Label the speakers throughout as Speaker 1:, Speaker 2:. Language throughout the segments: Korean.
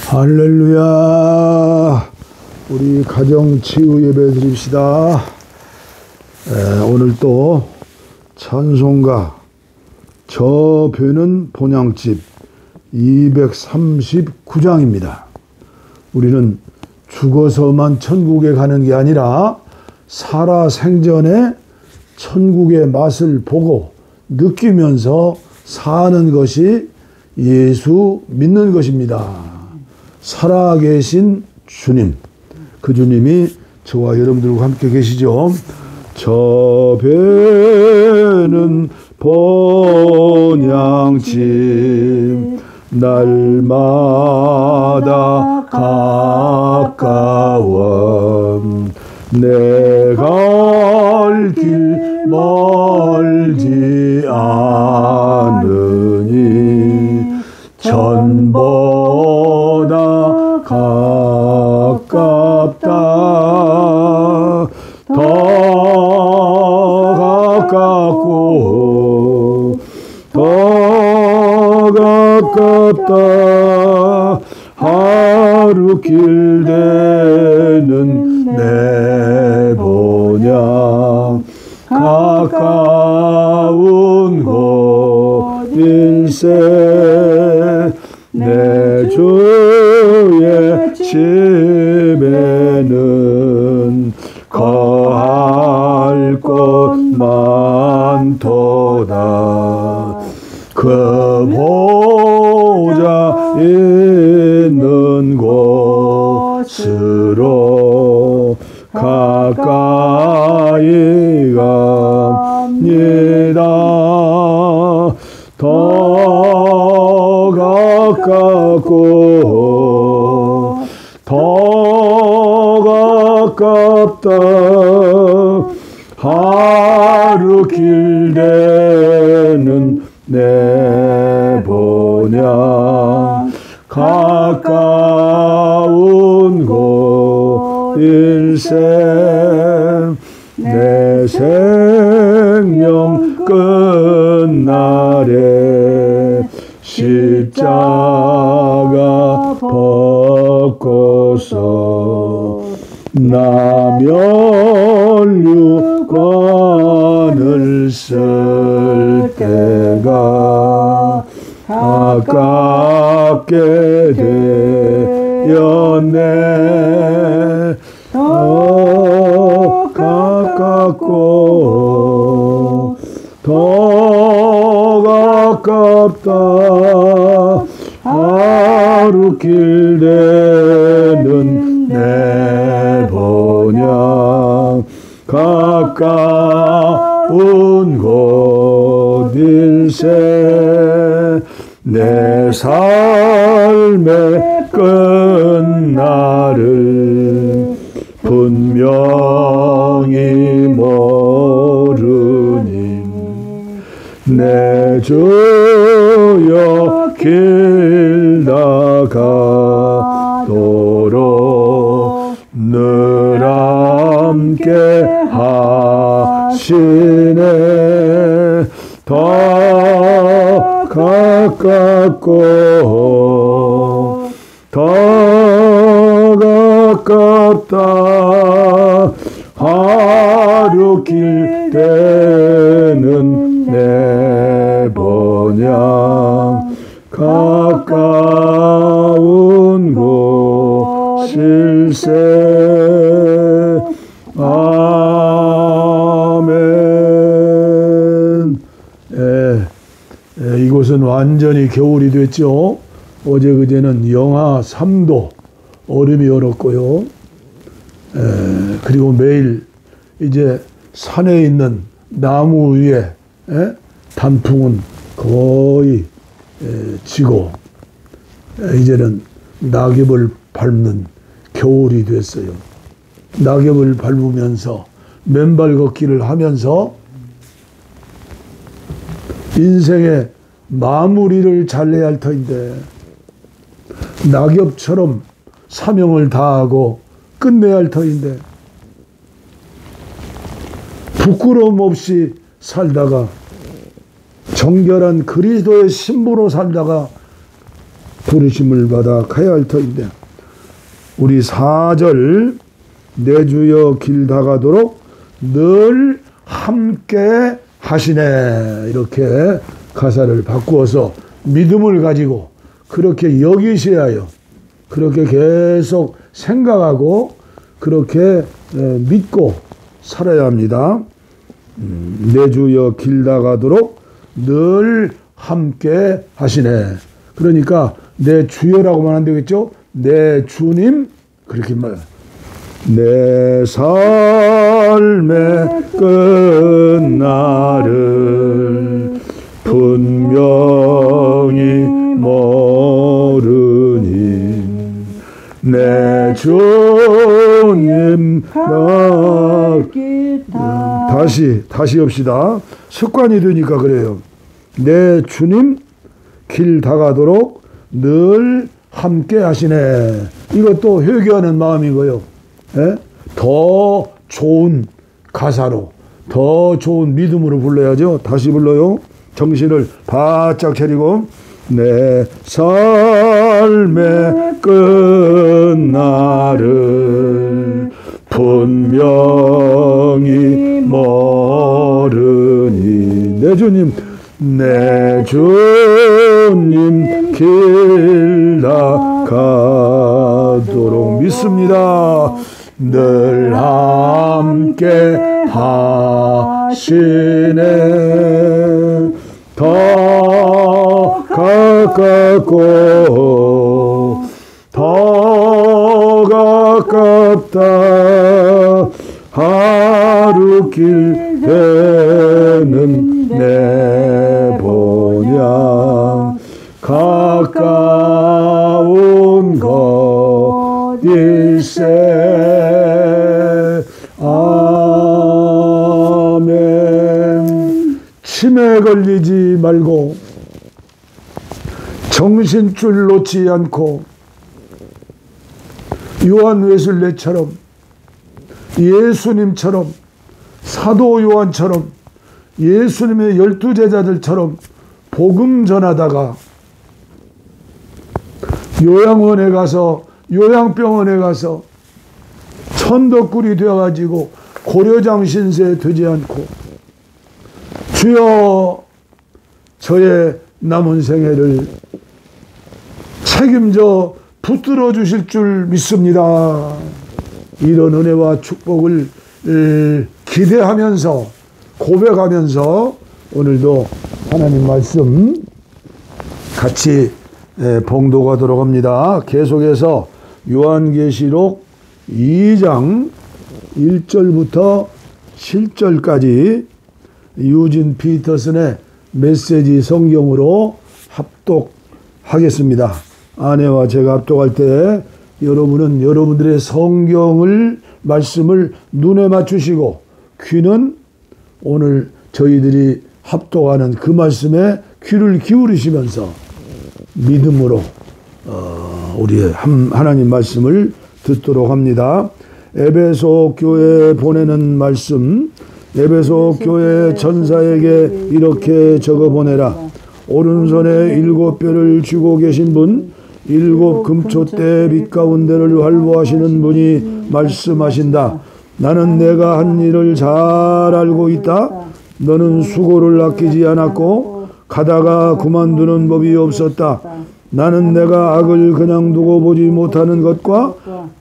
Speaker 1: 할렐루야. 우리 가정치유 예배 드립시다. 오늘 또 찬송가 저 벼는 본향집 239장입니다. 우리는 죽어서만 천국에 가는 게 아니라 살아 생전에 천국의 맛을 보고 느끼면서 사는 것이 예수 믿는 것입니다. 살아계신 주님, 그 주님이 저와 여러분들과 함께 계시죠. 저 벼는 본향집 날마다 가까워 내 갈 길 멀지 않으니 전보다 가깝다 더 가깝고 더 가깝다 하루 길 되는 내 본향 가까운 곳일세 내 주의 집에는 거할 곳 많도다 그 보좌 있는 곳으로 가까이 갑니다. 더 가깝고 더 가깝다 하루 길 되는 내 본향 가까운 곳일세 내 생명 끝날에 십자가 벗고서 나면류관을 쓸 때가 가깝게 되었네 더 가깝고 더 가깝다 하루 길 되는 내 본향 가까운 곳일세 내 삶의 끝날을 분명히 모르니 내 주여 길 나가도록 늘 함께 하시네 더 가깝고 더 가깝다 하루 길 되는 내 본향 가까운 곳일세 아멘. 이곳은 완전히 겨울이 됐죠. 어제 그제는 영하 3도 얼음이 얼었고요. 그리고 매일 이제 산에 있는 나무 위에 단풍은 거의 지고 이제는 낙엽을 밟는 겨울이 됐어요. 낙엽을 밟으면서 맨발 걷기를 하면서 인생의 마무리를 잘해야 할 터인데 낙엽처럼 사명을 다하고 끝내야 할 터인데 부끄러움 없이 살다가 정결한 그리스도의 신부로 살다가 부르심을 받아 가야 할 터인데, 우리 4절 내 주여 길 다가도록 늘 함께 하시네, 이렇게 가사를 바꾸어서 믿음을 가지고 그렇게 여기셔야 해요. 그렇게 계속 생각하고 그렇게 믿고 살아야 합니다. 내 주여 길 다가도록 늘 함께 하시네. 그러니까 내 주여라고만 안 되겠죠? 내 주님, 그렇게 말. 내 삶의 끝날을 분명히 모르니 내 주님 다시 합시다. 습관이 되니까 그래요. 내 주님 길 다가도록 늘 함께 하시네. 이것도 회개하는 마음이고요. 예? 더 좋은 가사로, 더 좋은 믿음으로 불러야죠. 다시 불러요. 정신을 바짝 차리고. 내 삶의 끝날을 분명히 모르니 내 주님, 내 주님 길 다가도록 믿습니다. 늘 함께 하시네. 더 가깝고 더 가깝다. 하루 길 되는 내 본향 가까운 것일세. 아멘. 치매 걸리지 말고 정신줄 놓지 않고 요한 웨슬레처럼 예수님처럼 사도 요한처럼 예수님의 12제자들처럼 복음 전하다가 요양원에 가서 요양병원에 가서 천덕굴이 되어가지고 고려장 신세 되지 않고 주여 저의 남은 생애를 책임져 붙들어 주실 줄 믿습니다. 이런 은혜와 축복을 기대하면서 고백하면서 오늘도 하나님 말씀 같이 봉독하도록 합니다. 계속해서 요한계시록 2장 1절부터 7절까지 유진 피터슨의 메시지 성경으로 합독하겠습니다. 아내와 제가 합독할 때 여러분은 여러분들의 성경을 말씀을 눈에 맞추시고 귀는 오늘 저희들이 합독하는 그 말씀에 귀를 기울이시면서 믿음으로 우리의 하나님 말씀을 듣도록 합니다. 에베소 교회에 보내는 말씀, 에베소 교회 전사에게 이렇게 적어 보내라. 오른손에 7뼈를 쥐고 계신 분, 7 금초대 빛 가운데를 활보하시는 분이 말씀하신다. 나는 내가 한 일을 잘 알고 있다. 너는 수고를 아끼지 않았고 가다가 그만두는 법이 없었다. 나는 내가 악을 그냥 두고 보지 못하는 것과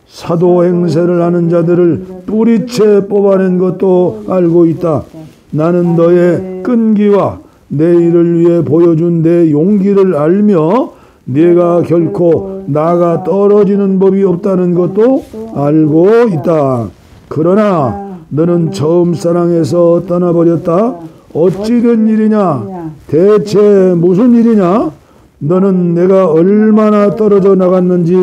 Speaker 1: 사도 행세를 하는 자들을 뿌리채 뽑아낸 것도 알고 있다. 나는 너의 끈기와 내 일을 위해 보여준 내 용기를 알며 네가 결코 나가 떨어지는 법이 없다는 것도 알고 있다. 그러나 너는 처음 사랑에서 떠나버렸다. 어찌 된 일이냐? 대체 무슨 일이냐? 너는 내가 얼마나 떨어져 나갔는지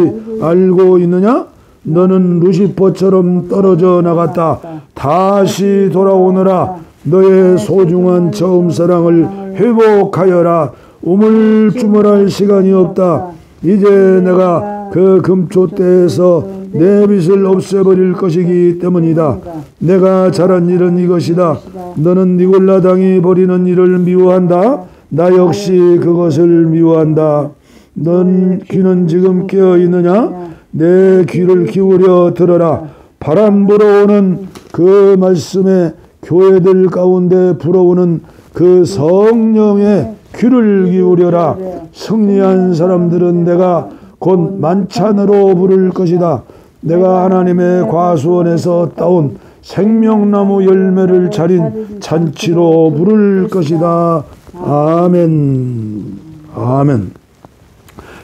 Speaker 1: 알고 있느냐? 너는 루시퍼처럼 떨어져 나갔다. 다시 돌아오너라. 너의 소중한 처음 사랑을 회복하여라. 우물쭈물할 시간이 없다. 이제 내가 그 금초대에서 내 빛을 없애버릴 것이기 때문이다. 내가 잘한 일은 이것이다. 너는 니골라당이 버리는 일을 미워한다. 나 역시 그것을 미워한다. 넌 귀는 지금 깨어 있느냐? 내 귀를 기울여 들어라. 바람 불어오는 그 말씀에 교회들 가운데 불어오는 그 성령의 귀를 기울여라. 승리한 사람들은 내가 곧 만찬으로 부를 것이다. 내가 하나님의 과수원에서 따온 생명나무 열매를 차린 잔치로 부를 것이다. 아멘. 아멘.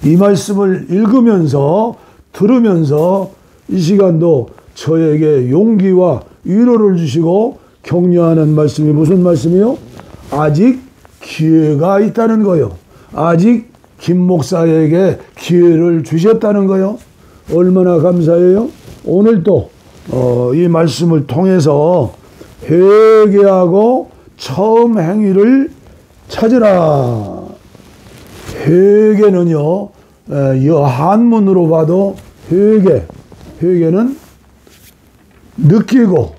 Speaker 1: 이 말씀을 읽으면서 들으면서 이 시간도 저에게 용기와 위로를 주시고 격려하는 말씀이 무슨 말씀이요? 아직 기회가 있다는 거요. 아직 김 목사에게 기회를 주셨다는 거요. 얼마나 감사해요. 오늘도 이 말씀을 통해서 회개하고 처음 행위를 찾으라. 회개는요, 한문으로 봐도 회개는 느끼고,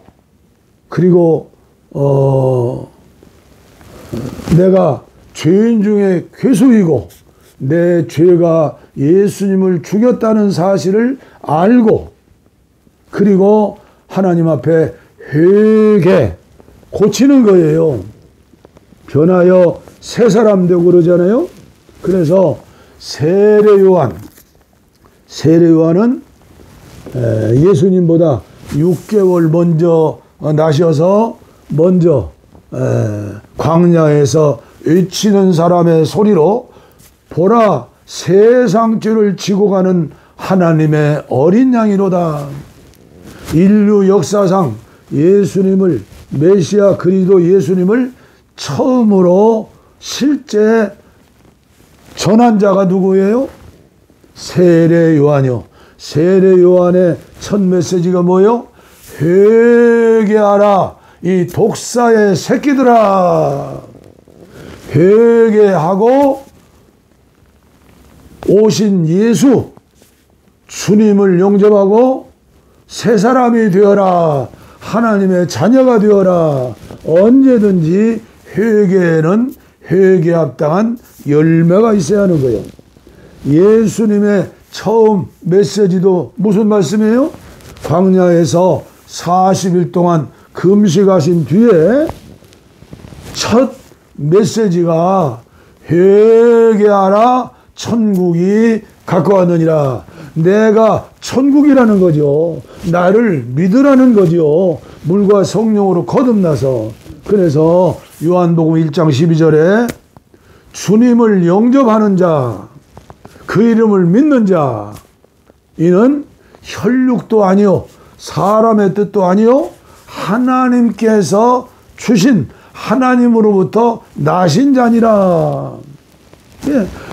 Speaker 1: 그리고 내가 죄인 중에 괴수이고 내 죄가 예수님을 죽였다는 사실을 알고, 그리고 하나님 앞에 회개 고치는 거예요. 변하여 새 사람 되고 그러잖아요. 그래서 세례요한은 예수님보다 6개월 먼저 나셔서 먼저 광야에서 외치는 사람의 소리로 보라 세상 죄를 지고 가는 하나님의 어린 양이로다. 인류 역사상 예수님을, 메시아 그리스도 예수님을 처음으로 실제 전한 자가 누구예요? 세례 요한이요. 세례 요한의 첫 메시지가 뭐예요? 회개하라 이 독사의 새끼들아. 회개하고 오신 예수 주님을 영접하고 새 사람이 되어라. 하나님의 자녀가 되어라. 언제든지 회개는 회개에 합당한 열매가 있어야 하는 거예요. 예수님의 처음 메시지도 무슨 말씀이에요? 광야에서 40일 동안 금식하신 뒤에 첫 메시지가 회개하라 천국이 가까웠느니라. 내가 천국이라는 거죠. 나를 믿으라는 거죠. 물과 성령으로 거듭나서. 그래서 요한복음 1장 12절에 주님을 영접하는 자, 그 이름을 믿는 자, 이는 혈육도 아니요 사람의 뜻도 아니요 하나님께서 주신 하나님으로부터 나신 자니라.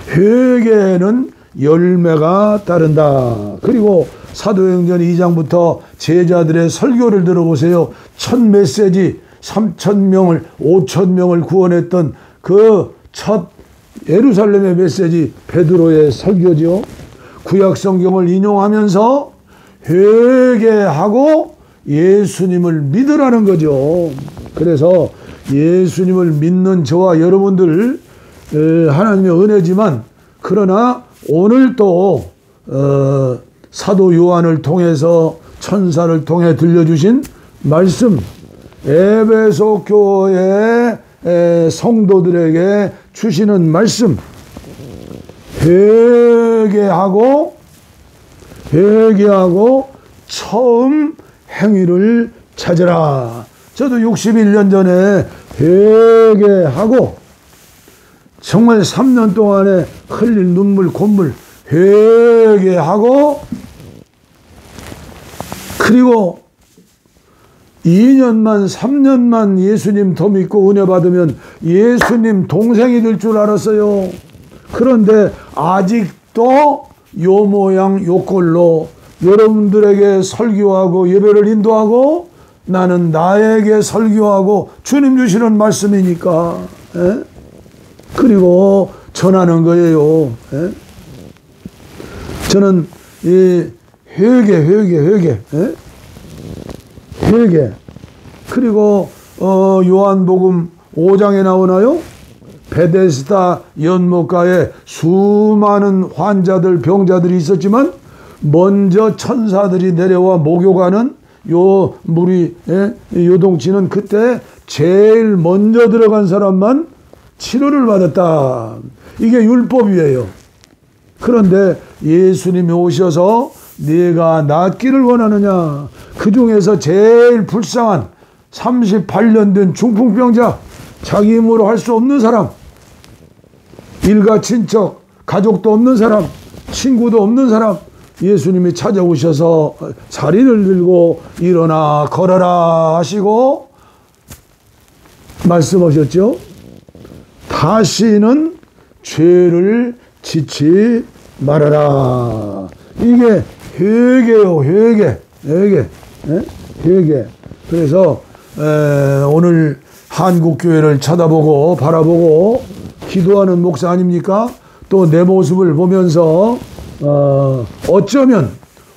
Speaker 1: 회개는 열매가 따른다. 그리고 사도행전 2장부터 제자들의 설교를 들어보세요. 첫 메시지 3,000명을 5,000명을 구원했던 그 첫 예루살렘의 메시지 베드로의 설교죠. 구약 성경을 인용하면서 회개하고 예수님을 믿으라는 거죠. 그래서 예수님을 믿는 저와 여러분들 하나님의 은혜지만, 그러나 오늘 또 사도 요한을 통해서 천사를 통해 들려주신 말씀, 에베소 교회 성도들에게 주시는 말씀, 회개하고 처음 행위를 찾으라. 저도 61년 전에 회개하고 정말 3년 동안에 흘린 눈물, 콧물 회개하고, 그리고 2년만 3년만 예수님 더 믿고 은혜 받으면 예수님 동생이 될 줄 알았어요. 그런데 아직도 요 모양 요 꼴로 여러분들에게 설교하고 예배를 인도하고, 나는 나에게 설교하고 주님 주시는 말씀이니까 그리고 전하는 거예요. 저는 이 회개 그리고 요한복음 5장에 나오나요? 베데스다 연못가에 수많은 환자들, 병자들이 있었지만 먼저 천사들이 내려와 목욕하는 요 물이 요동치는 그때 제일 먼저 들어간 사람만 치료를 받았다. 이게 율법이에요. 그런데 예수님이 오셔서 네가 낫기를 원하느냐? 그 중에서 제일 불쌍한 38년 된 중풍병자, 자기 힘으로 할 수 없는 사람, 일가 친척, 가족도 없는 사람, 친구도 없는 사람, 예수님이 찾아오셔서 자리를 들고 일어나 걸어라 하시고 말씀하셨죠. 다시는 죄를 짓지 말아라. 이게 회개요, 회개. 그래서 오늘 한국교회를 쳐다보고 바라보고 기도하는 목사 아닙니까? 또 내 모습을 보면서 어쩌면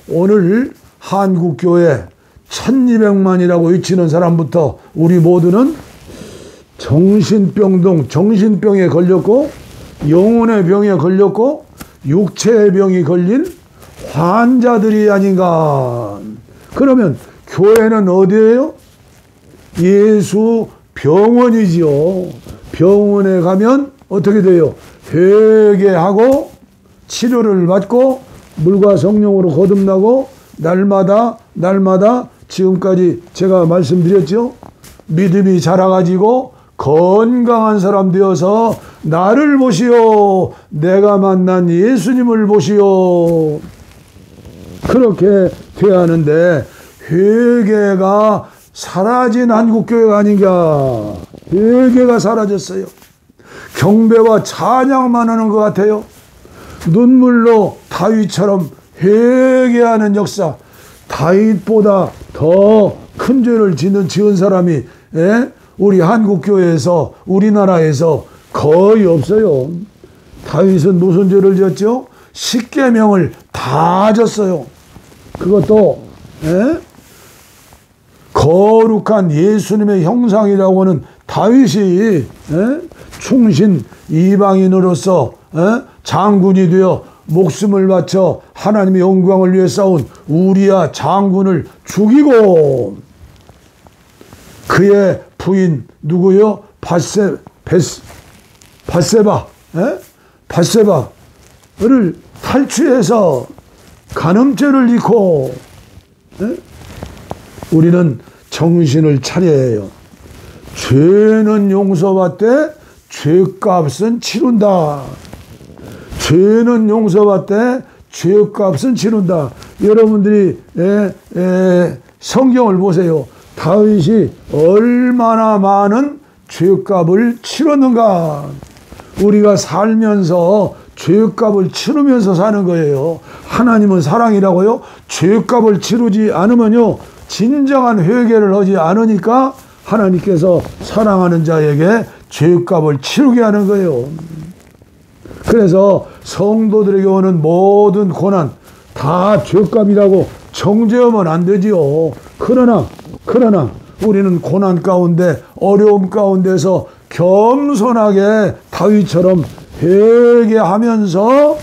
Speaker 1: 오늘 한국교회 1200만이라고 외치는 사람부터 우리 모두는 정신병에 걸렸고 영혼의 병에 걸렸고 육체의 병이 걸린 환자들이 아닌가. 그러면 교회는 어디예요? 예수 병원이지요. 병원에 가면 어떻게 돼요? 회개하고 치료를 받고 물과 성령으로 거듭나고 날마다 지금까지 제가 말씀드렸죠. 믿음이 자라가지고 건강한 사람 되어서 나를 보시오. 내가 만난 예수님을 보시오. 그렇게 돼야 하는데 회개가 사라진 한국교회가 아닌가. 회개가 사라졌어요. 경배와 찬양만 하는 것 같아요. 눈물로 다윗처럼 회개하는 역사. 다윗보다 더 큰 죄를 지은 사람이 우리 한국교회에서 우리나라에서 거의 없어요. 다윗은 무슨 죄를 지었죠? 십계명을 다 졌어요. 그것도 거룩한 예수님의 형상이라고 하는 다윗이 충신 이방인으로서 장군이 되어 목숨을 바쳐 하나님의 영광을 위해 싸운 우리야 장군을 죽이고 그의 부인 누구요? 바세바를 탈취해서 간음죄를 짓고 우리는 정신을 차려야 해요. 죄는 용서받되 죄값은 치른다. 죄는 용서받되 죄값은 치른다. 여러분들이 성경을 보세요. 다윗이 얼마나 많은 죄값을 치렀는가. 우리가 살면서 죄값을 치르면서 사는 거예요. 하나님은 사랑이라고요. 죄값을 치르지 않으면요 진정한 회개를 하지 않으니까 하나님께서 사랑하는 자에게 죄값을 치르게 하는 거예요. 그래서 성도들에게 오는 모든 고난 다 죄값이라고 정죄하면 안 되지요. 그러나 우리는 고난 가운데 어려움 가운데서 겸손하게 다윗처럼 회개하면서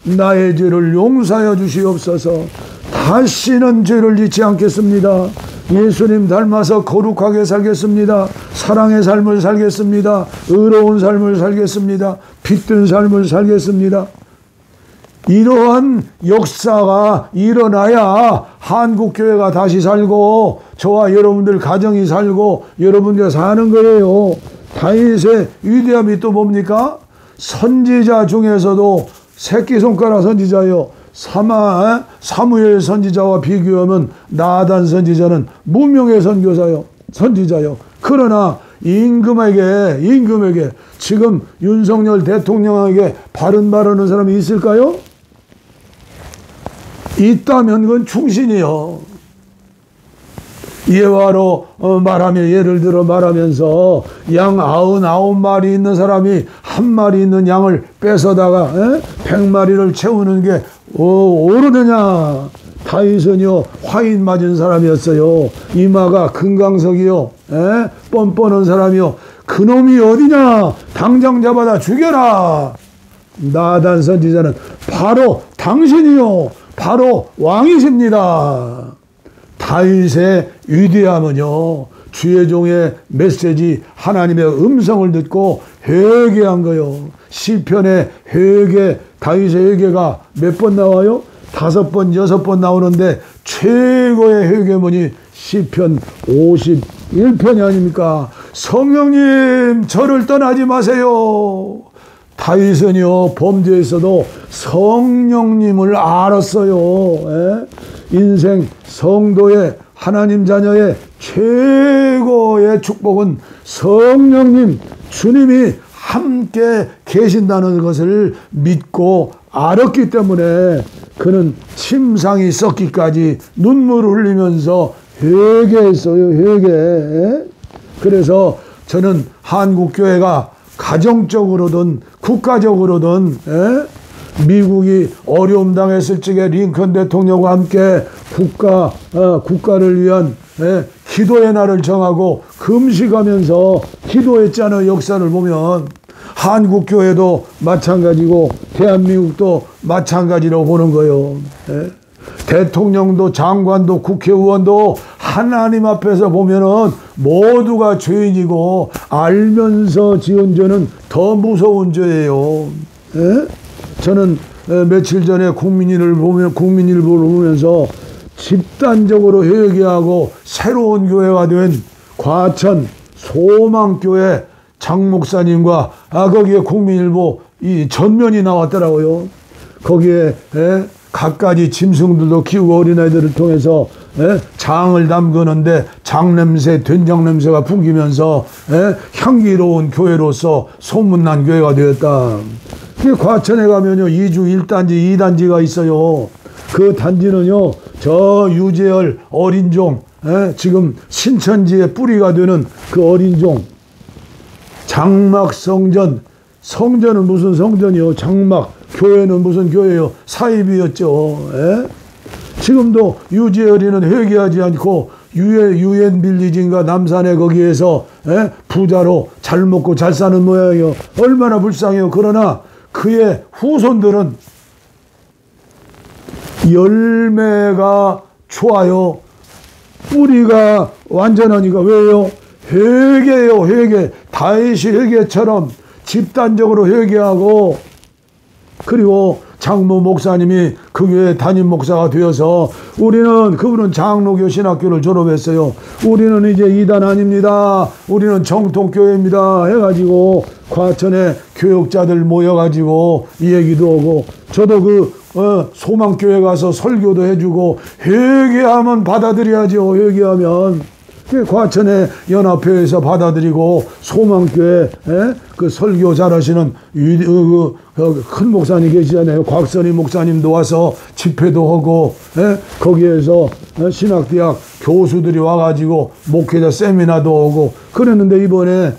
Speaker 1: 나의 죄를 용서하여 주시옵소서. 다시는 죄를 짓지 않겠습니다. 예수님 닮아서 거룩하게 살겠습니다. 사랑의 삶을 살겠습니다. 의로운 삶을 살겠습니다. 빛든 삶을 살겠습니다. 이러한 역사가 일어나야 한국교회가 다시 살고 저와 여러분들 가정이 살고 여러분들 사는 거예요. 다윗의 위대함이 또 뭡니까? 선지자 중에서도 새끼손가락 선지자요. 사무엘 선지자와 비교하면 나단 선지자는 무명의 선지자요. 그러나 임금에게 지금 윤석열 대통령에게 바른 말하는 사람이 있을까요? 있다면 그건 충신이요. 예화로 예를 들어 말하면서 양 99마리 있는 사람이 한 마리 있는 양을 뺏어다가 100마리를 채우는 게 옳으느냐. 다윗은요 화인 맞은 사람이었어요. 이마가 금강석이요 뻔뻔한 사람이요. 그놈이 어디냐? 당장 잡아다 죽여라. 나단 선지자는 바로 당신이요, 바로 왕이십니다. 다윗의 위대함은요, 주의 종의 메시지, 하나님의 음성을 듣고 회개한 거요. 시편의 회개, 다윗의 회개가 몇 번 나와요? 5번, 6번 나오는데 최고의 회개문이 시편 51편이 아닙니까? 성령님, 저를 떠나지 마세요. 다윗은요, 범죄에서도 성령님을 알았어요. 예? 인생 성도의, 하나님 자녀의 최고의 축복은 성령님, 주님이 함께 계신다는 것을 믿고 알았기 때문에 그는 침상이 썩기까지 눈물을 흘리면서 회개했어요. 회개. 그래서 저는 한국교회가 가정적으로든 국가적으로든 미국이 어려움 당했을 적에 링컨 대통령과 함께 국가를 위한 기도의 날을 정하고 금식하면서 기도했잖아요. 역사를 보면 한국교회도 마찬가지고 대한민국도 마찬가지로 보는 거예요. 대통령도 장관도 국회의원도 하나님 앞에서 보면은 모두가 죄인이고 알면서 지은 죄는 더 무서운 죄예요. 저는 며칠 전에 국민일보를 보면서 집단적으로 회개하고 새로운 교회가 된 과천 소망교회 장 목사님과 거기에 국민일보 이 전면이 나왔더라고요. 거기에 갖가지 짐승들도 키우고 어린아이들을 통해서 장을 담그는데 장냄새, 된장냄새가 풍기면서 향기로운 교회로서 소문난 교회가 되었다. 과천에 가면요, 2주 1단지, 2단지가 있어요. 그 단지는요, 저 유재열 어린종, 지금 신천지의 뿌리가 되는 그 어린종, 장막 성전, 성전은 무슨 성전이요? 장막, 교회는 무슨 교회요? 사입이었죠. 지금도 유재열이는 회개하지 않고 유엔 빌리지인가 남산에 거기에서 부자로 잘 먹고 잘 사는 모양이요. 얼마나 불쌍해요. 그러나 그의 후손들은 열매가 좋아요. 뿌리가 완전하니까. 왜요? 회개예요. 회개. 다윗이 회개처럼 집단적으로 회개하고, 그리고 장모 목사님이 그 교회 담임 목사가 되어서 그분은 장로교 신학교를 졸업했어요. 우리는 이제 이단 아닙니다. 우리는 정통교회입니다. 해가지고 과천에 교육자들 모여가지고 이 얘기도 하고, 저도 소망교회 가서 설교도 해주고, 회개하면 받아들여야죠. 회개하면. 과천의 연합회에서 받아들이고, 소망교회 그 설교 잘하시는 큰 목사님 계시잖아요. 곽선희 목사님도 와서 집회도 하고, 거기에서 신학대학 교수들이 와가지고 목회자 세미나도 하고 그랬는데, 이번에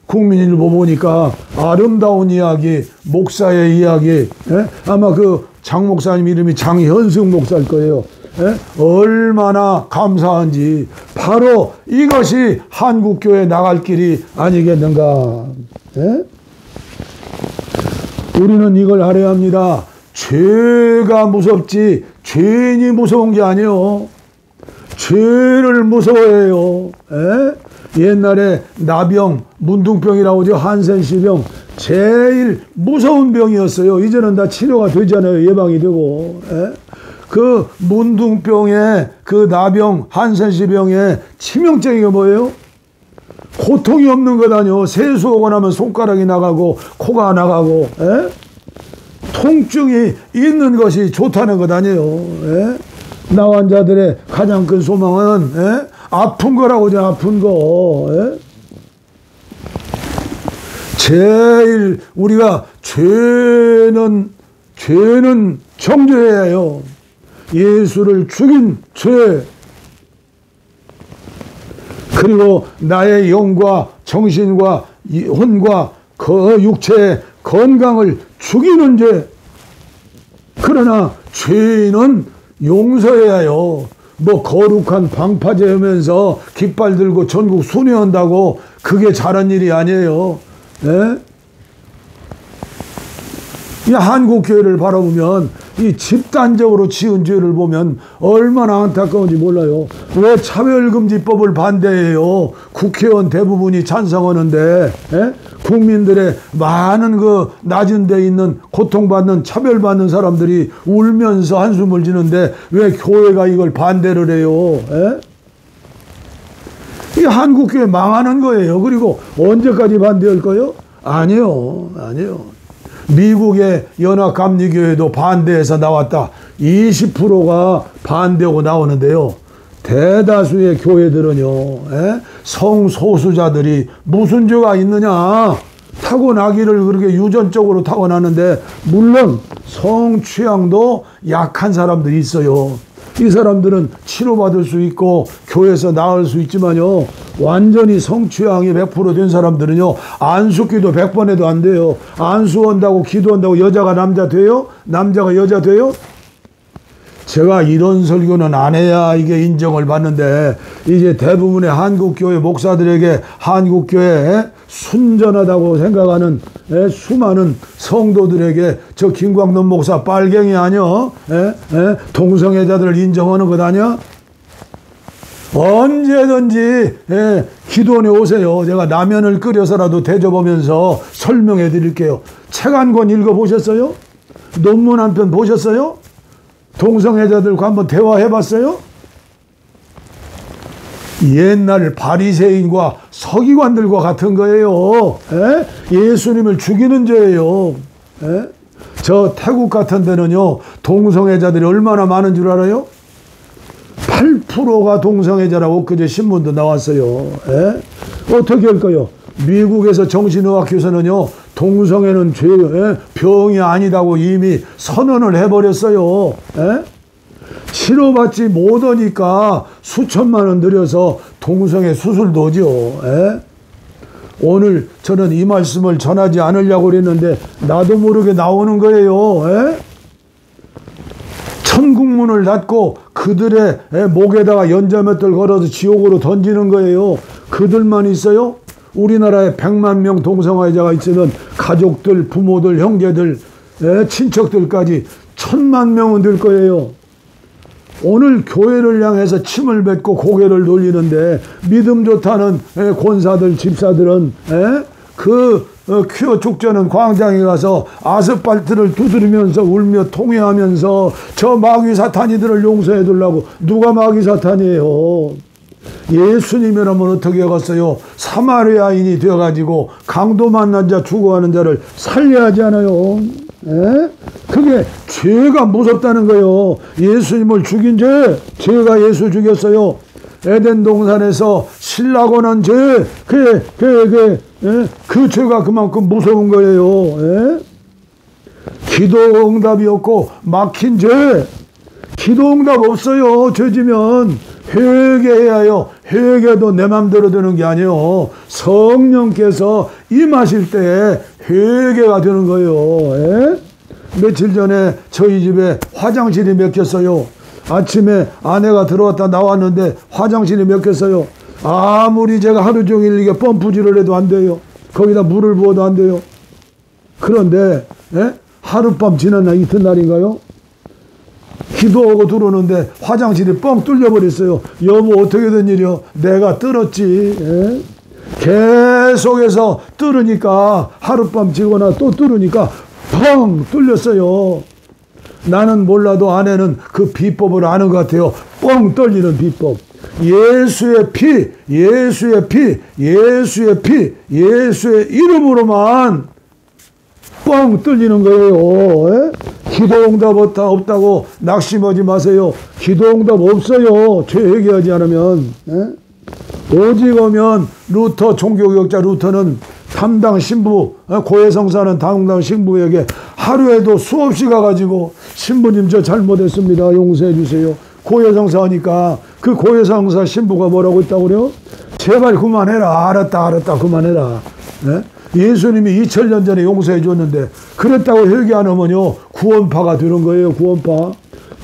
Speaker 1: 국민일보 보니까 아름다운 이야기, 목사의 이야기, 아마 그 장 목사님 이름이 장현승 목사일 거예요. 얼마나 감사한지. 바로 이것이 한국교회 나갈 길이 아니겠는가. 우리는 이걸 알아야 합니다. 죄가 무섭지 죄인이 무서운 게 아니에요. 죄를 무서워해요. 옛날에 나병, 문둥병이라고 하죠. 한센시병, 제일 무서운 병이었어요. 이제는 다 치료가 되잖아요. 예방이 되고. 그 문둥병에, 그 나병, 한센시병에 치명적인 게 뭐예요? 고통이 없는 것 아니요. 세수하고 나면 손가락이 나가고 코가 나가고, 통증이 있는 것이 좋다는 것 아니에요. 나 환자들의 가장 큰 소망은 아픈 거라고 하죠. 아픈 거. 제일 우리가 죄는 정죄해야 해요. 예수를 죽인 죄, 그리고 나의 영과 정신과 혼과 그 육체의 건강을 죽이는 죄. 그러나 죄인은 용서해야 해요. 뭐 거룩한 방파제 하면서 깃발 들고 전국 순회한다고 그게 잘한 일이 아니에요. 예? 이 한국교회를 바라보면 이 집단적으로 지은 죄를 보면 얼마나 안타까운지 몰라요. 왜 차별금지법을 반대해요? 국회의원 대부분이 찬성하는데, 예? 국민들의 많은 그 낮은 데 있는 고통받는 차별받는 사람들이 울면서 한숨을 지는데 왜 교회가 이걸 반대를 해요? 예? 이 한국교회 망하는 거예요. 그리고 언제까지 반대할 거예요? 아니요. 미국의 연합감리교회도 반대해서 나왔다. 20%가 반대하고 나오는데요. 대다수의 교회들은요, 성소수자들이 무슨 죄가 있느냐? 타고나기를 그렇게 유전적으로 타고나는데, 물론 성취향도 약한 사람들이 있어요. 이 사람들은 치료받을 수 있고 교회에서 나을 수 있지만요, 완전히 성취향이 100% 된 사람들은요, 안수기도 100번 해도 안 돼요. 안수한다고 기도한다고 여자가 남자 돼요? 남자가 여자 돼요? 제가 이런 설교는 안 해야 이게 인정을 받는데, 이제 대부분의 한국교회 목사들에게 한국교회 순전하다고 생각하는 수많은 성도들에게 저 김광돈 목사 빨갱이 아니야? 동성애자들을 인정하는 것 아니야? 언제든지 기도원에 오세요. 제가 라면을 끓여서라도 대접하면서 설명해 드릴게요. 책 한 권 읽어보셨어요? 논문 한 편 보셨어요? 동성애자들과 한번 대화해 봤어요? 옛날 바리새인과 서기관들과 같은 거예요. 예수님을 죽이는 죄예요. 저 태국 같은 데는요, 동성애자들이 얼마나 많은 줄 알아요? 8%가 동성애자라고 그제 신문도 나왔어요. 어떻게 할까요? 미국에서 정신의학교에서는요, 동성애는 죄, 병이 아니다고 이미 선언을 해버렸어요. 치료받지 못하니까 수천만 원 들여서 동성애 수술도 하죠. 오늘 저는 이 말씀을 전하지 않으려고 그랬는데 나도 모르게 나오는 거예요. 천국문을 닫고 그들의 목에다가 연자맷돌 걸어서 지옥으로 던지는 거예요. 그들만 있어요? 우리나라에 100만 명 동성애자가 있으면 가족들, 부모들, 형제들, 친척들까지 1000만 명은 될 거예요. 오늘 교회를 향해서 침을 뱉고 고개를 돌리는데 믿음 좋다는 권사들, 집사들은 퀴어 축제는 광장에 가서 아스팔트를 두드리면서 울며 통회하면서 저 마귀 사탄이들을 용서해 주려고. 누가 마귀 사탄이에요? 예수님이라면 어떻게 하겠어요? 사마리아인이 되어가지고 강도 만난 자 죽어가는 자를 살려야 하지 않아요? 그게 죄가 무섭다는 거예요. 예수님을 죽인 죄가 예수 죽였어요. 에덴 동산에서 신라고 난 죄, 그 죄가 그만큼 무서운 거예요. 기도 응답이 없고 막힌 죄, 기도 응답 없어요. 죄지면 회개해야 해요. 회개도 내 맘대로 되는 게 아니에요. 성령께서 임하실 때 회개가 되는 거예요. 며칠 전에 저희 집에 화장실이 막혔어요. 아침에 아내가 들어왔다 나왔는데 화장실이 막혔어요. 아무리 제가 하루 종일 이게 펌프질을 해도 안 돼요. 거기다 물을 부어도 안 돼요. 그런데 하룻밤 지난 날 이튿날인가요? 기도하고 들어오는데 화장실이 뻥 뚫려버렸어요. 여보, 어떻게 된 일이요? 내가 뚫었지. 계속해서 뚫으니까 하룻밤 지거나 또 뚫으니까 펑 뚫렸어요. 나는 몰라도 아내는 그 비법을 아는 것 같아요. 뻥 뚫리는 비법. 예수의 피, 예수의 피, 예수의 피, 예수의 이름으로만 뻥 뚫리는 거예요. 기도응답 없다고 낙심하지 마세요. 기도응답 없어요. 죄 회개하지 않으면. 오직 오면 루터 종교개혁자 루터는 담당 신부, 고해성사는 담당 신부에게 하루에도 수없이 가가지고 신부님 저 잘못했습니다. 용서해 주세요. 고해성사 하니까 그 고해성사 신부가 뭐라고 했다고 그래요? 제발 그만해라. 알았다 그만해라. 예수님이 2000년 전에 용서해 줬는데 그랬다고 회개 안 하면요 구원파가 되는 거예요. 구원파.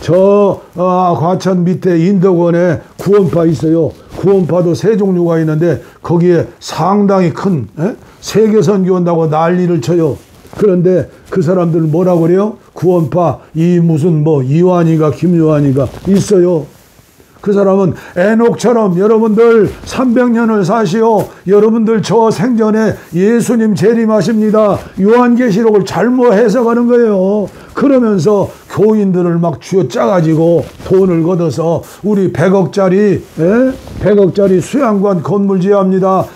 Speaker 1: 과천 밑에 인덕원에 구원파 있어요. 구원파도 세 종류가 있는데 거기에 상당히 큰 세계선교 온다고 난리를 쳐요. 그런데 그 사람들 뭐라고 그래요? 구원파 무슨 이완이가 김요한이가 있어요. 그 사람은 에녹처럼 여러분들 300년을 사시오. 여러분들 저 생전에 예수님 재림하십니다. 요한계시록을 잘못 해석하는 거예요. 그러면서 교인들을 막 쥐어짜가지고 돈을 걷어서 우리 100억짜리 수양관 건물 지어합니다.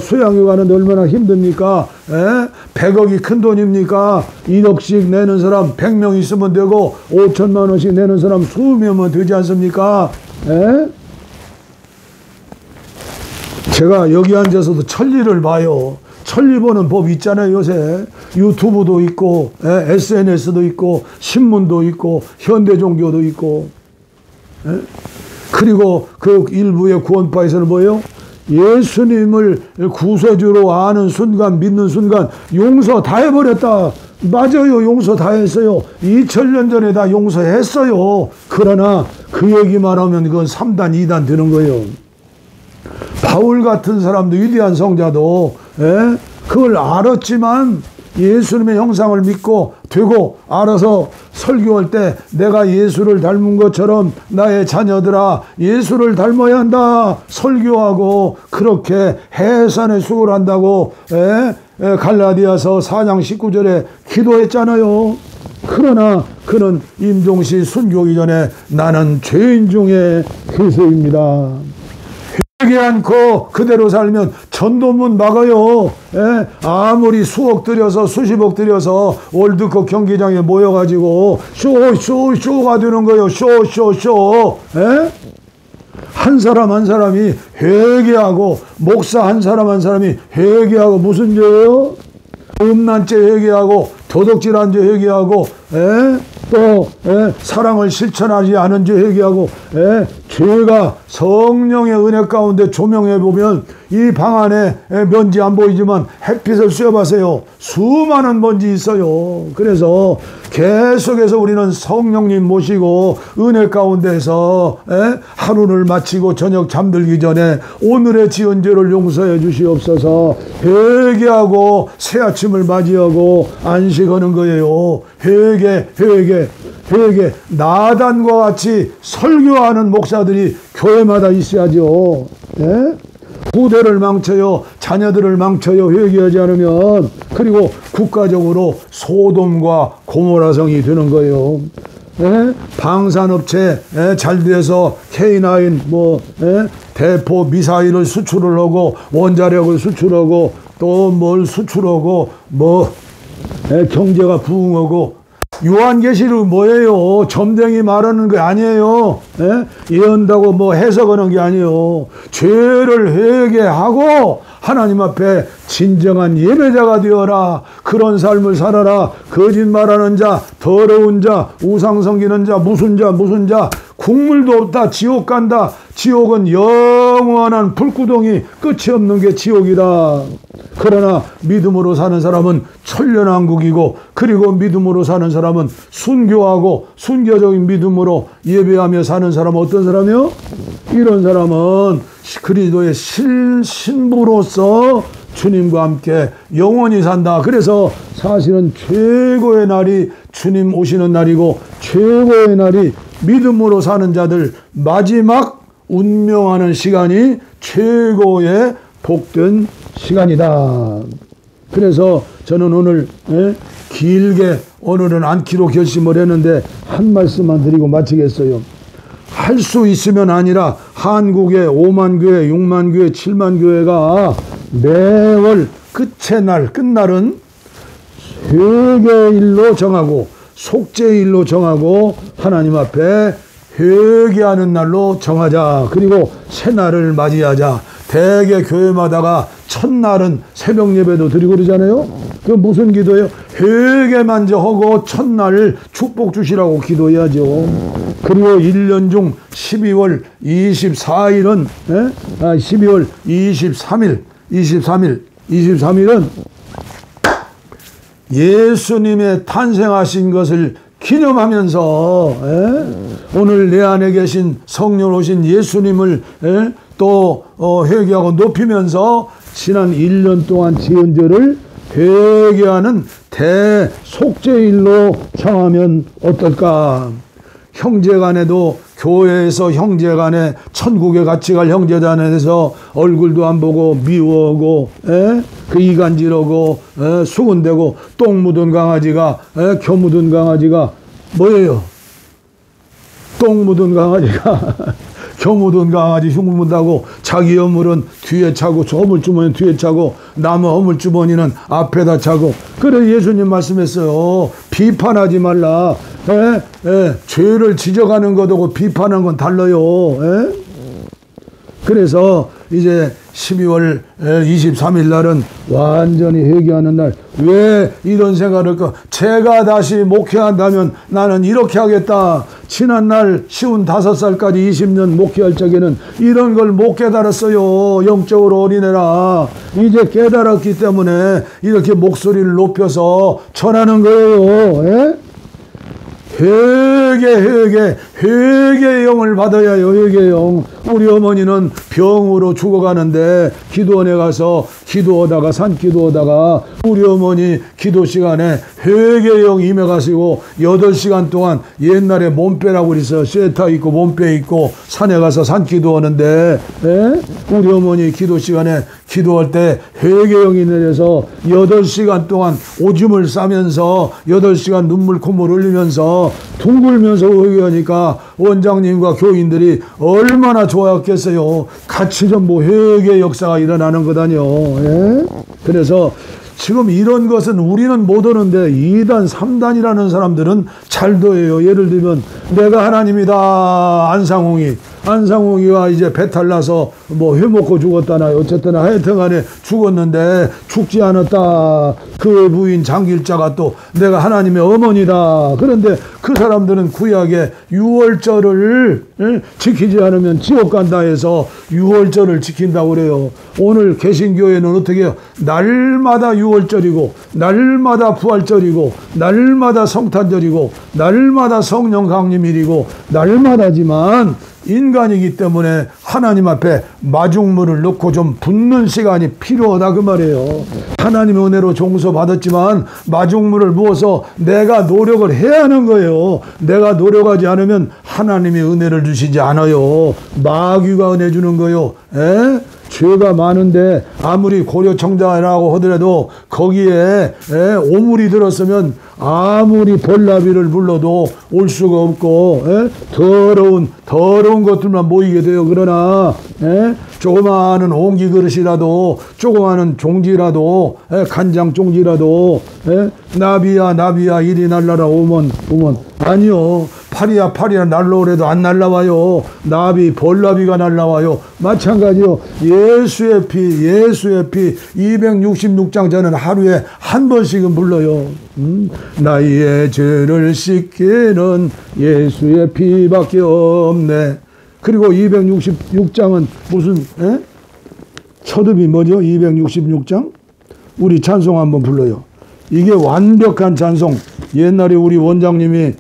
Speaker 1: 수양회 가는데 얼마나 힘듭니까? 100억이 큰 돈입니까? 1억씩 내는 사람 100명 있으면 되고 5천만 원씩 내는 사람 수명은 되지 않습니까? 제가 여기 앉아서도 천리를 봐요. 천리 보는 법 있잖아요. 요새 유튜브도 있고 SNS도 있고 신문도 있고 현대종교도 있고 그리고 그 일부의 구원파에서는 뭐예요? 예수님을 구세주로 아는 순간, 믿는 순간 용서 다 해버렸다. 맞아요. 용서 다 했어요. 2000년 전에 다 용서했어요. 그러나 그 얘기만 하면 그건 3단, 2단 되는 거예요. 바울 같은 사람도, 위대한 성자도 그걸 알았지만 예수님의 형상을 믿고 되고 알아서 설교할 때 내가 예수를 닮은 것처럼 나의 자녀들아 예수를 닮아야 한다 설교하고 그렇게 해산의 수고를 한다고 갈라디아서 4장 19절에 기도했잖아요. 그러나 그는 임종시 순교하기 전에 나는 죄인 중에 괴수입니다. 회개 않고 그대로 살면 전도문 막아요. 아무리 수억 들여서 수십억 들여서 월드컵 경기장에 모여가지고 쇼가 되는 거예요. 쇼. 한 사람 한 사람이 회개하고 목사 한 사람이 회개하고 무슨 죄예요? 음란죄 회개하고 도덕질한 죄 회개하고 또 사랑을 실천하지 않은 죄 회개하고 죄가 성령의 은혜 가운데 조명해 보면 이 방 안에 먼지 안 보이지만 햇빛을 쐬어봐세요. 수많은 먼지 있어요. 그래서 계속해서 우리는 성령님 모시고 은혜 가운데서 하루를 마치고 저녁 잠들기 전에 오늘의 지은 죄를 용서해 주시옵소서. 회개하고 새 아침을 맞이하고 안식하는 거예요. 회개. 나단과 같이 설교하는 목사들이 교회마다 있어야죠. 부대를 망쳐요. 자녀들을 망쳐요. 회개하지 않으면. 그리고 국가적으로 소돔과 고모라성이 되는 거예요. 방산업체 잘 돼서 K9 대포 미사일을 수출을 하고 원자력을 수출하고 또 뭘 수출하고 경제가 부흥하고 요한계시록은 뭐예요? 점쟁이 말하는 게 아니에요. 예언다고 해석하는 게 아니에요. 죄를 회개하고 하나님 앞에 진정한 예배자가 되어라. 그런 삶을 살아라. 거짓말하는 자, 더러운 자, 우상 섬기는 자, 무슨 자, 국물도 없다. 지옥 간다. 지옥은 영원한 불구덩이 끝이 없는 게 지옥이다. 그러나 믿음으로 사는 사람은 천년왕국이고 그리고 믿음으로 사는 사람은 순교하고 순교적인 믿음으로 예배하며 사는 사람은 어떤 사람이요? 이런 사람은 그리스도의 신부로서 주님과 함께 영원히 산다. 그래서 사실은 최고의 날이 주님 오시는 날이고 최고의 날이 믿음으로 사는 자들 마지막 운명하는 시간이 최고의 복된 시간이다. 그래서 저는 오늘 길게 오늘은 않기로 결심을 했는데 한 말씀만 드리고 마치겠어요. 할 수 있으면 아니라 한국의 5만 교회, 6만 교회, 7만 교회가 매월 끝날은 회개일로 정하고 속죄일로 정하고 하나님 앞에 회개하는 날로 정하자. 그리고 새날을 맞이하자. 대개 교회마다가 첫날은 새벽 예배도 드리고 그러잖아요. 그 무슨 기도예요? 회개 먼저 하고 첫날 축복 주시라고 기도해야죠. 그리고 1년 중 12월 24일은 12월 23일은 예수님의 탄생하신 것을 기념하면서 오늘 내 안에 계신 성령 오신 예수님을 또 회개하고 높이면서 지난 1년 동안 지은 죄를 회개하는 대속죄일로 정하면 어떨까? 형제간에도 교회에서 형제간에 천국에 같이 갈 형제단에서 얼굴도 안 보고 미워하고 그 이간질하고 수군대고 똥 묻은 강아지가 겨 묻은 강아지가 뭐예요? 똥 묻은 강아지가 겨 묻은 강아지 흉 묻다고 자기 허물은 뒤에 차고 허물주머니는 뒤에 차고 남의 허물주머니는 앞에다 차고 그래 예수님 말씀했어요. 비판하지 말라. 죄를 지적하는 것하고 비판하는 건 달라요. 그래서 이제 12월 23일 날은 완전히 회개하는 날. 왜 이런 생각을 할까? 제가 다시 목회한다면 나는 이렇게 하겠다. 지난날 55살까지 20년 목회할 적에는 이런 걸 못 깨달았어요. 영적으로 어린애라. 이제 깨달았기 때문에 이렇게 목소리를 높여서 전하는 거예요. 회개의 영을 받아야 해요. 회개의 영. 우리 어머니는 병으로 죽어가는데 기도원에 가서 기도하다가 산기도하다가 우리 어머니 기도 시간에 회개의 영 임해가시고 8시간 동안 옛날에 몸빼라고 그랬어요. 쇠타 있고 몸빼 있고 산에 가서 산기도하는데 우리 어머니 기도 시간에 기도할 때 회개의 영이 내려서 8시간 동안 오줌을 싸면서 8시간 눈물 콧물 흘리면서 둥글면서 회개하니까 원장님과 교인들이 얼마나 좋아했겠어요. 같이 전부 회개 역사가 일어나는 거다뇨. 그래서 지금 이런 것은 우리는 못 오는데 2단, 3단이라는 사람들은 잘도 해요. 예를 들면 내가 하나님이다. 안상홍이가 이제 배탈 나서 뭐 회 먹고 죽었다나 어쨌든 하여튼 간에 죽었는데 죽지 않았다. 그 부인 장길자가 또 내가 하나님의 어머니다. 그런데 그 사람들은 구약에 유월절을 지키지 않으면 지옥 간다 해서 유월절을 지킨다고 그래요. 오늘 개신교회는 어떻게 해요? 날마다 유월절이고 날마다 부활절이고 날마다 성탄절이고 날마다 성령 강림일이고 날마다지만 인간이기 때문에 하나님 앞에 마중물을 넣고 좀 붓는 시간이 필요하다 그 말이에요. 하나님의 은혜로 용서받았지만 마중물을 부어서 내가 노력을 해야 하는 거예요. 내가 노력하지 않으면 하나님이 은혜를 주시지 않아요. 마귀가 은혜 주는 거예요. 죄가 많은데 아무리 고려청자라고 하더라도 거기에 오물이 들었으면 아무리 벌나비를 불러도 올 수가 없고 더러운 것들만 모이게 돼요. 그러나 조그마한 옹기 그릇이라도 조그마한 종지라도 간장 종지라도 나비야 이리 날라라 오면 아니요. 파리야 날라오래도 안 날라와요. 벌나비가 날라와요. 마찬가지요. 예수의 피 266장 저는 하루에 한 번씩은 불러요. 나의 죄를 씻기는 예수의 피밖에 없네. 그리고 266장은 무슨 첫음이 뭐죠? 266장? 우리 찬송 한번 불러요. 이게 완벽한 찬송. 옛날에 우리 원장님이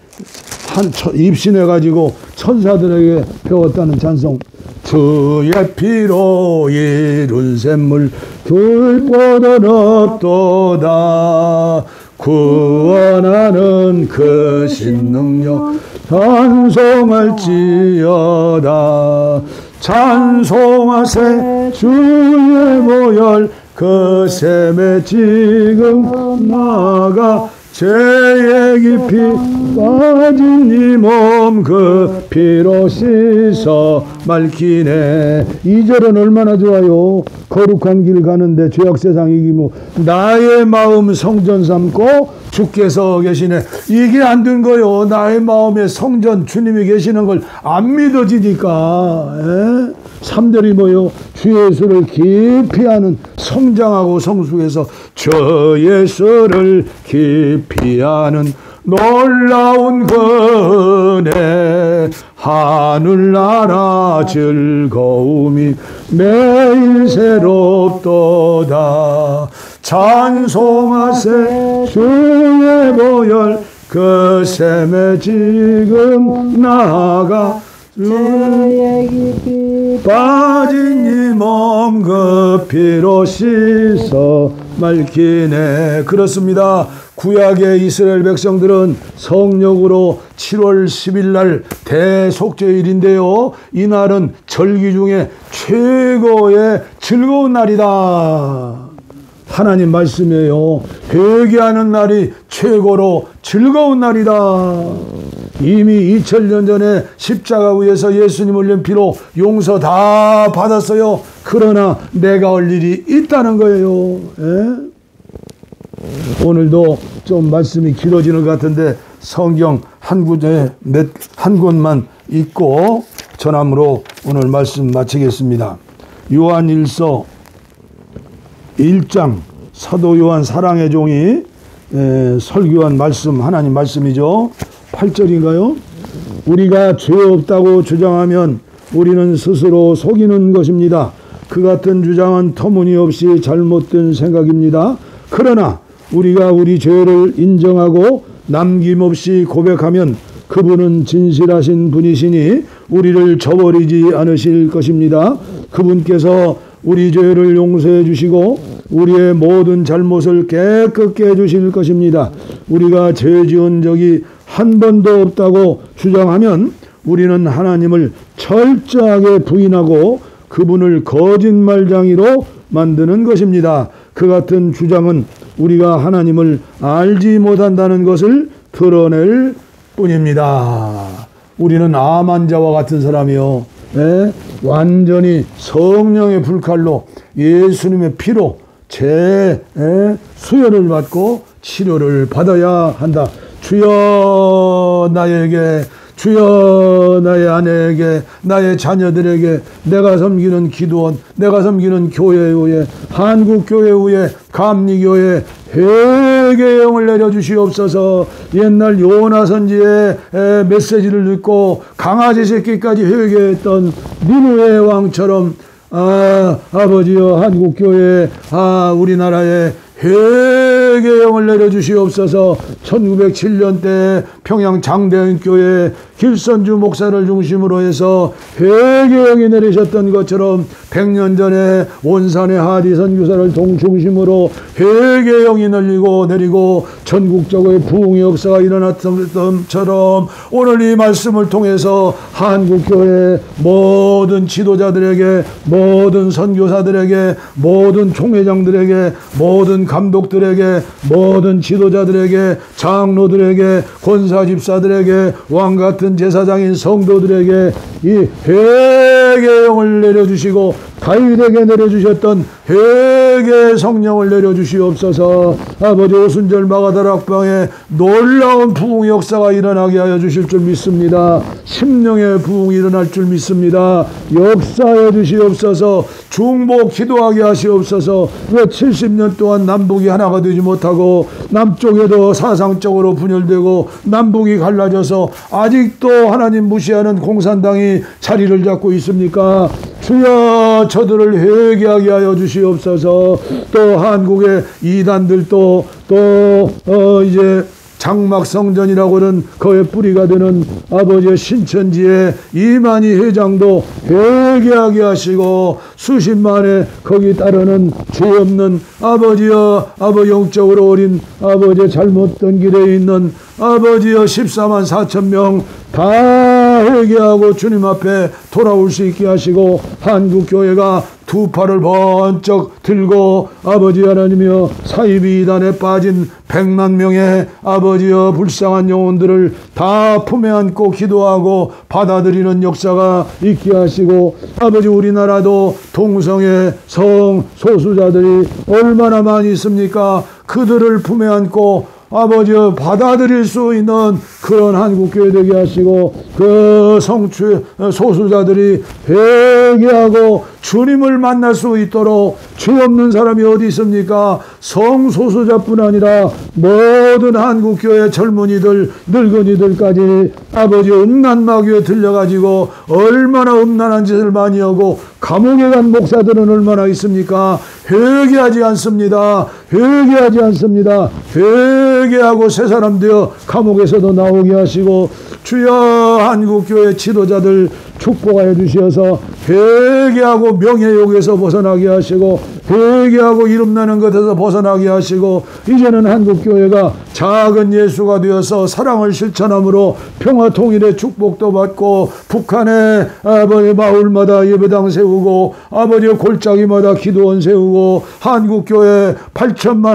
Speaker 1: 입신해가지고 천사들에게 배웠다는 찬송. 주의 피로 이룬 샘물 둘보다 없도다. 구원하는 그 신능력 찬송할지어다. 찬송하세 주의 보혈 그 샘에 지금 나가 죄의 깊이 빠진 이 몸 그 피로 씻어 맑히네. 2절은 얼마나 좋아요. 거룩한 길 가는데 죄악 세상 이기고 나의 마음 성전 삼고 주께서 계시네. 이게 안 된 거요. 나의 마음에 성전 주님이 계시는 걸 안 믿어지니까. 3절이 뭐요? 주 예수를 깊이 아는 성장하고 성숙해서 주 예수를 깊이 아는 놀라운 은혜 하늘나라 즐거움이 매일 새롭도다. 찬송하세 주의 보혈 그 샘에 지금 나아가
Speaker 2: 죄의 깊이
Speaker 1: 빠진 이 몸 그 피로 씻어 맑히네. 그렇습니다. 구약의 이스라엘 백성들은 성령으로 7월 10일 날 대속죄일인데요. 이날은 절기 중에 최고의 즐거운 날이다. 하나님 말씀이에요. 회개하는 날이 최고로 즐거운 날이다. 이미 2000년 전에 십자가 위에서 예수님 흘린 피로 용서 다 받았어요. 그러나 내가 할 일이 있다는 거예요. 예? 오늘도 좀 말씀이 길어지는 것 같은데 성경 한 곳만 읽고 전함으로 오늘 말씀 마치겠습니다. 요한일서 1장 사도 요한 사랑의 종이 설교한 말씀, 하나님 말씀이죠. 8절인가요? 우리가 죄 없다고 주장하면 우리는 스스로 속이는 것입니다. 그 같은 주장은 터무니없이 잘못된 생각입니다. 그러나 우리가 우리 죄를 인정하고 남김없이 고백하면 그분은 진실하신 분이시니 우리를 저버리지 않으실 것입니다. 그분께서 우리 죄를 용서해 주시고 우리의 모든 잘못을 깨끗게 해 주실 것입니다. 우리가 죄 지은 적이 한 번도 없다고 주장하면 우리는 하나님을 철저하게 부인하고 그분을 거짓말쟁이로 만드는 것입니다. 그 같은 주장은 우리가 하나님을 알지 못한다는 것을 드러낼 뿐입니다. 우리는 암 환자와 같은 사람이요. 완전히 성령의 불칼로 예수님의 피로 수혈을 받고 치료를 받아야 한다. 주여 나에게, 주여 나의 아내에게, 나의 자녀들에게, 내가 섬기는 기도원, 내가 섬기는 교회 위에, 한국교회 위에, 감리교회 회개의 영을 내려주시옵소서. 옛날 요나 선지의 메시지를 듣고 강아지 새끼까지 회개했던 니느웨 왕처럼 아버지여 한국교회 우리나라에 회개의 영을 내려주시옵소서. 1907년대 평양 장대인교회 길선주 목사를 중심으로 해서 회개의 영이 내리셨던 것처럼 100년 전에 온산의 하디 선교사를 중심으로 회개의 영이 내리고 전국적으로 부흥의 역사가 일어났던 것처럼 오늘 이 말씀을 통해서 한국교회 모든 지도자들에게, 모든 선교사들에게, 모든 총회장들에게, 모든 감독들에게, 모든 지도자들에게, 장로들에게, 권사집사들에게, 왕같은 제사장인 성도들에게 이 회개의 영을 내려주시고 다윗에게 내려주셨던 회개의 성령을 내려주시옵소서. 아버지 오순절 마가다락방에 놀라운 부흥 역사가 일어나게 하여 주실 줄 믿습니다. 심령의 부흥이 일어날 줄 믿습니다. 역사해 주시옵소서. 중보 기도하게 하시옵소서. 왜 70년 동안 남북이 하나가 되지 못하고 남쪽에도 사상적으로 분열되고 남북이 갈라져서 아직도 하나님 무시하는 공산당이 자리를 잡고 있습니까? 주여 저들을 회개하게 하여 주시옵소서. 또 한국의 이단들도 이제 장막성전이라고는 그의 뿌리가 되는 아버지의 신천지의 이만희 회장도 회개하게 하시고 수십만의 거기 따르는 죄 없는 아버지여 영적으로 어린 아버지의 잘못된 길에 있는 아버지여 14만 4천 명 다 회개하고 주님 앞에 돌아올 수 있게 하시고 한국교회가 두 팔을 번쩍 들고 아버지 하나님이여 사이비 이단에 빠진 100만 명의 아버지여 불쌍한 영혼들을 다 품에 안고 기도하고 받아들이는 역사가 있게 하시고 아버지 우리나라도 동성애 성소수자들이 얼마나 많이 있습니까? 그들을 품에 안고 아버지 받아들일 수 있는 그런 한국교회 되게 하시고 그 소수자들이 회개하고 주님을 만날 수 있도록 죄 없는 사람이 어디 있습니까? 성소수자뿐 아니라 모든 한국교회 젊은이들, 늙은이들까지 아버지 음란 마귀에 들려가지고 얼마나 음란한 짓을 많이 하고 감옥에 간 목사들은 얼마나 있습니까? 회개하지 않습니다. 회개하지 않습니다. 회개하고 새 사람 되어 감옥에서도 나오게 하시고 주여 한국교회 지도자들 축복하여 주시어서 회개하고 명예욕에서 벗어나게 하시고 회개하고 이름나는 것에서 벗어나게 하시고 이제는 한국교회가 작은 예수가 되어서 사랑을 실천함으로 평화 통일의 축복도 받고 북한의 아버지 마을마다 예배당 세우고 아버지 골짜기마다 기도원 세우고 한국교회 8천만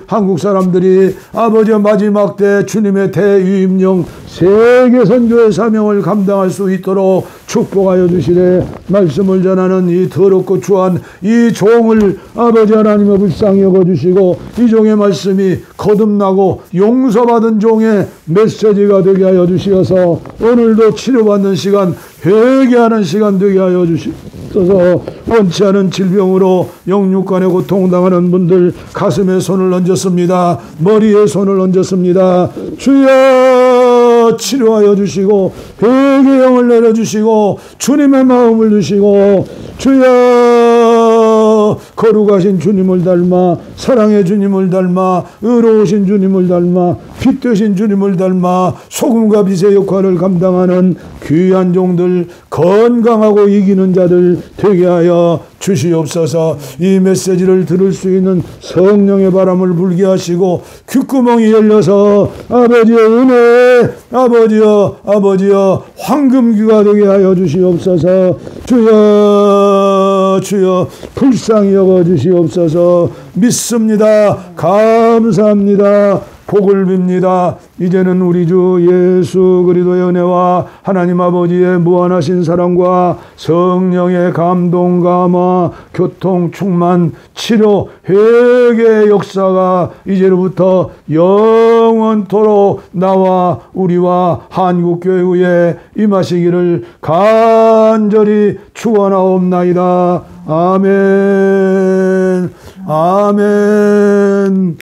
Speaker 1: 한국 사람들이 아버지 마지막 때 주님의 대위임령 세계 선교의 사명을 감당할 수 있도록 축복하여 주시되 말씀을 전하는 이 더럽고 추한 이 종을 아버지 하나님의 불쌍히 여겨주시고 이 종의 말씀이 거듭나고 용서받은 종의 메시지가 되게 하여 주시어서 오늘도 치료받는 시간 회개하는 시간 되게 하여 주시옵소서. 원치 않은 질병으로 영육간에 고통당하는 분들 가슴에 손을 얹었습니다. 머리에 손을 얹었습니다. 주여 치료하여 주시고 회개의 영을 내려주시고 주님의 마음을 주시고 주여 거룩하신 주님을 닮아 사랑의 주님을 닮아 의로우신 주님을 닮아 빛 되신 주님을 닮아 소금과 빛의 역할을 감당하는 귀한 종들 건강하고 이기는 자들 되게 하여 주시옵소서. 이 메시지를 들을 수 있는 성령의 바람을 불게 하시고 귓구멍이 열려서 아버지의 은혜 아버지여 황금귀가 되게 하여 주시옵소서. 주여 불쌍히 여겨 주시옵소서. 믿습니다. 감사합니다. 복을 빕니다. 이제는 우리 주 예수 그리스도의 은혜와 하나님 아버지의 무한하신 사랑과 성령의 감동 감화 교통 충만 치료 회개의 역사가 이제로부터 영원토록 나와 우리와 한국교회에 임하시기를 간절히 축원하옵나이다. 아멘. 아멘.